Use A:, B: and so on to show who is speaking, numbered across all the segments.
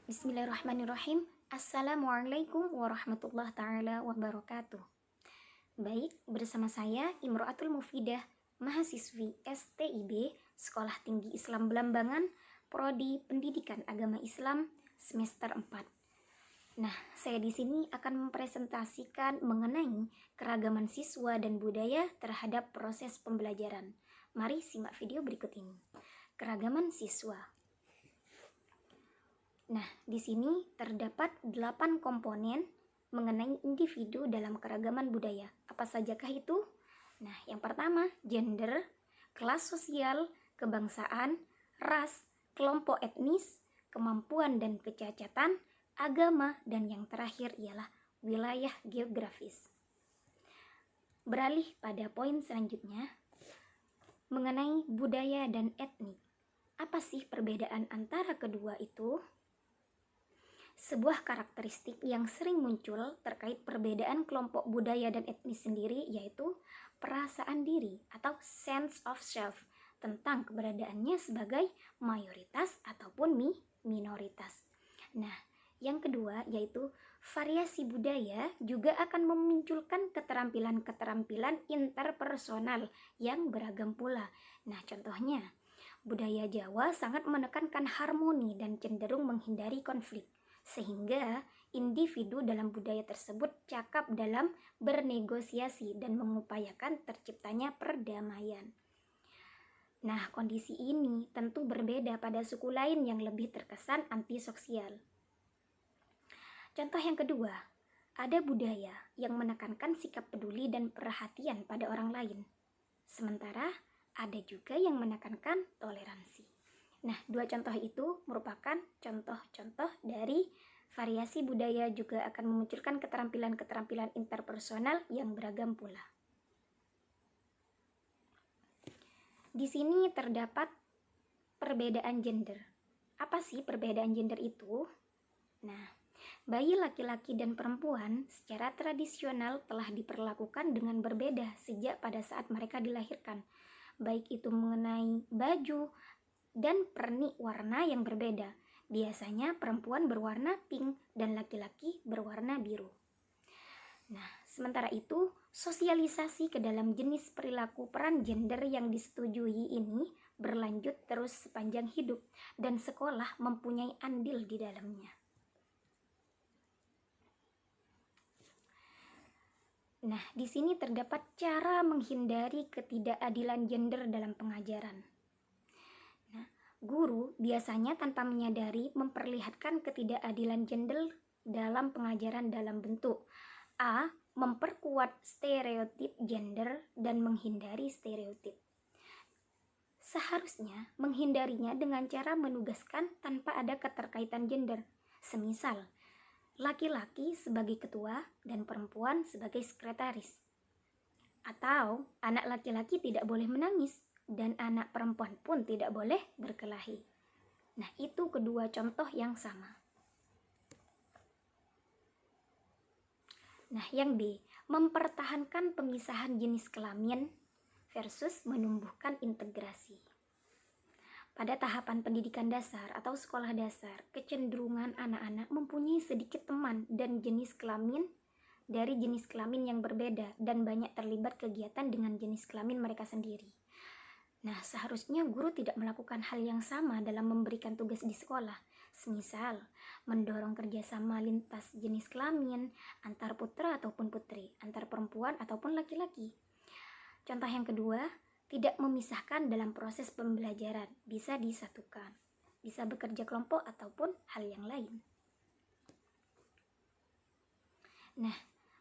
A: Bismillahirrahmanirrahim. Assalamualaikum warahmatullahi taala wabarakatuh. Baik, bersama saya Imro'atul Mufidah, mahasiswi STIB Sekolah Tinggi Islam Belambangan, Prodi Pendidikan Agama Islam semester 4. Nah, saya di sini akan mempresentasikan mengenai keragaman siswa dan budaya terhadap proses pembelajaran. Mari simak video berikut ini. Keragaman siswa. Nah, di sini terdapat 8 komponen mengenai individu dalam keragaman budaya. Apa sajakah itu? Nah, yang pertama, gender, kelas sosial, kebangsaan, ras, kelompok etnis, kemampuan dan kecacatan, agama, dan yang terakhir ialah wilayah geografis. Beralih pada poin selanjutnya, mengenai budaya dan etnik. Apa sih perbedaan antara kedua itu? Sebuah karakteristik yang sering muncul terkait perbedaan kelompok budaya dan etnis sendiri yaitu perasaan diri atau sense of self tentang keberadaannya sebagai mayoritas ataupun minoritas. Nah, yang kedua yaitu variasi budaya juga akan memunculkan keterampilan-keterampilan interpersonal yang beragam pula. Nah, contohnya budaya Jawa sangat menekankan harmoni dan cenderung menghindari konflik, sehingga individu dalam budaya tersebut cakap dalam bernegosiasi dan mengupayakan terciptanya perdamaian. Nah, kondisi ini tentu berbeda pada suku lain yang lebih terkesan antisosial. Contoh yang kedua, ada budaya yang menekankan sikap peduli dan perhatian pada orang lain. Sementara ada juga yang menekankan toleransi. Nah, dua contoh itu merupakan contoh-contoh dari variasi budaya juga akan memunculkan keterampilan-keterampilan interpersonal yang beragam pula. Di sini terdapat perbedaan gender. Apa sih perbedaan gender itu? Nah, bayi laki-laki dan perempuan secara tradisional telah diperlakukan dengan berbeda sejak pada saat mereka dilahirkan, baik itu mengenai baju dan pernik warna yang berbeda. Biasanya perempuan berwarna pink dan laki-laki berwarna biru. Nah, sementara itu, sosialisasi ke dalam jenis perilaku peran gender yang disetujui ini berlanjut terus sepanjang hidup dan sekolah mempunyai andil di dalamnya. Nah, di sini terdapat cara menghindari ketidakadilan gender dalam pengajaran. Guru biasanya tanpa menyadari memperlihatkan ketidakadilan gender dalam pengajaran dalam bentuk A. Memperkuat stereotip gender dan menghindari stereotip. Seharusnya menghindarinya dengan cara menugaskan tanpa ada keterkaitan gender. Semisal, laki-laki sebagai ketua dan perempuan sebagai sekretaris. Atau anak laki-laki tidak boleh menangis dan anak perempuan pun tidak boleh berkelahi. Nah, itu kedua contoh yang sama. Nah, yang B, mempertahankan pemisahan jenis kelamin versus menumbuhkan integrasi. Pada tahapan pendidikan dasar atau sekolah dasar, kecenderungan anak-anak mempunyai sedikit teman dan jenis kelamin dari jenis kelamin yang berbeda dan banyak terlibat kegiatan dengan jenis kelamin mereka sendiri. Nah, seharusnya guru tidak melakukan hal yang sama dalam memberikan tugas di sekolah. Semisal, mendorong kerjasama lintas jenis kelamin, antar putra ataupun putri, antar perempuan ataupun laki-laki. Contoh yang kedua, tidak memisahkan dalam proses pembelajaran, bisa disatukan, bisa bekerja kelompok ataupun hal yang lain. Nah,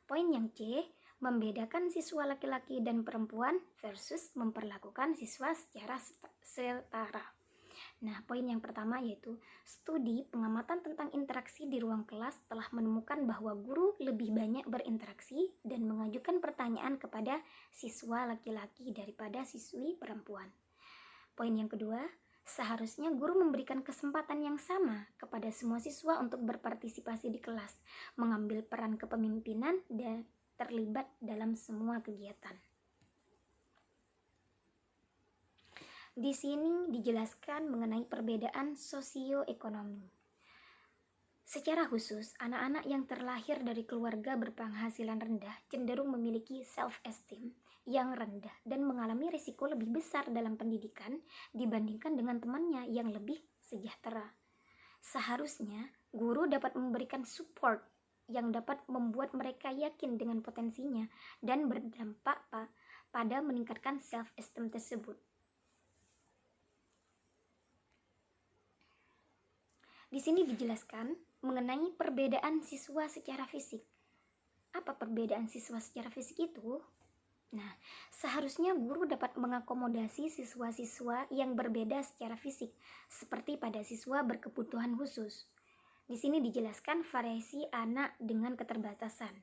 A: poin yang C, membedakan siswa laki-laki dan perempuan versus memperlakukan siswa secara setara. Nah, poin yang pertama yaitu studi pengamatan tentang interaksi di ruang kelas telah menemukan bahwa guru lebih banyak berinteraksi dan mengajukan pertanyaan kepada siswa laki-laki daripada siswi perempuan. Poin yang kedua, seharusnya guru memberikan kesempatan yang sama kepada semua siswa untuk berpartisipasi di kelas, mengambil peran kepemimpinan dan terlibat dalam semua kegiatan. Di sini dijelaskan mengenai perbedaan sosioekonomi. Secara khusus, anak-anak yang terlahir dari keluarga berpenghasilan rendah cenderung memiliki self-esteem yang rendah dan mengalami risiko lebih besar dalam pendidikan dibandingkan dengan temannya yang lebih sejahtera. Seharusnya, guru dapat memberikan support yang dapat membuat mereka yakin dengan potensinya dan berdampak pada meningkatkan self-esteem tersebut. Di sini dijelaskan mengenai perbedaan siswa secara fisik. Apa perbedaan siswa secara fisik itu? Nah, seharusnya guru dapat mengakomodasi siswa-siswa yang berbeda secara fisik, seperti pada siswa berkebutuhan khusus. Di sini dijelaskan variasi anak dengan keterbatasan.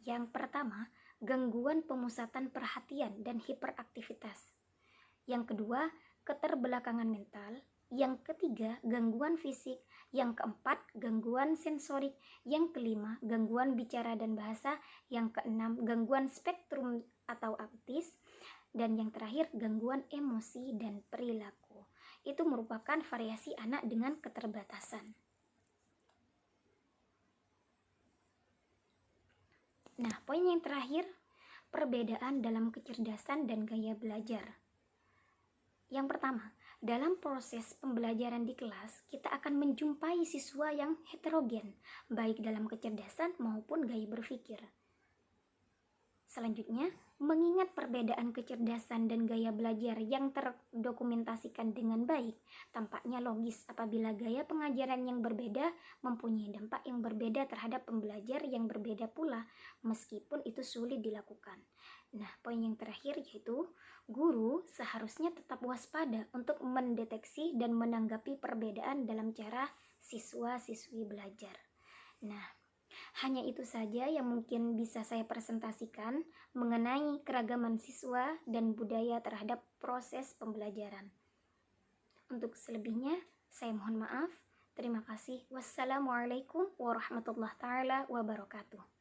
A: Yang pertama, gangguan pemusatan perhatian dan hiperaktivitas. Yang kedua, keterbelakangan mental. Yang ketiga, gangguan fisik. Yang keempat, gangguan sensorik. Yang kelima, gangguan bicara dan bahasa. Yang keenam, gangguan spektrum atau autis. Dan yang terakhir, gangguan emosi dan perilaku. Itu merupakan variasi anak dengan keterbatasan. Nah, poin yang terakhir, perbedaan dalam kecerdasan dan gaya belajar. Yang pertama, dalam proses pembelajaran di kelas, kita akan menjumpai siswa yang heterogen, baik dalam kecerdasan maupun gaya berpikir. Selanjutnya, mengingat perbedaan kecerdasan dan gaya belajar yang terdokumentasikan dengan baik, tampaknya logis apabila gaya pengajaran yang berbeda mempunyai dampak yang berbeda terhadap pembelajar yang berbeda pula, meskipun itu sulit dilakukan. Nah, poin yang terakhir yaitu guru seharusnya tetap waspada untuk mendeteksi dan menanggapi perbedaan dalam cara siswa-siswi belajar. Nah, hanya itu saja yang mungkin bisa saya presentasikan mengenai keragaman siswa dan budaya terhadap proses pembelajaran. Untuk selebihnya, saya mohon maaf. Terima kasih. Wassalamualaikum warahmatullahi wabarakatuh.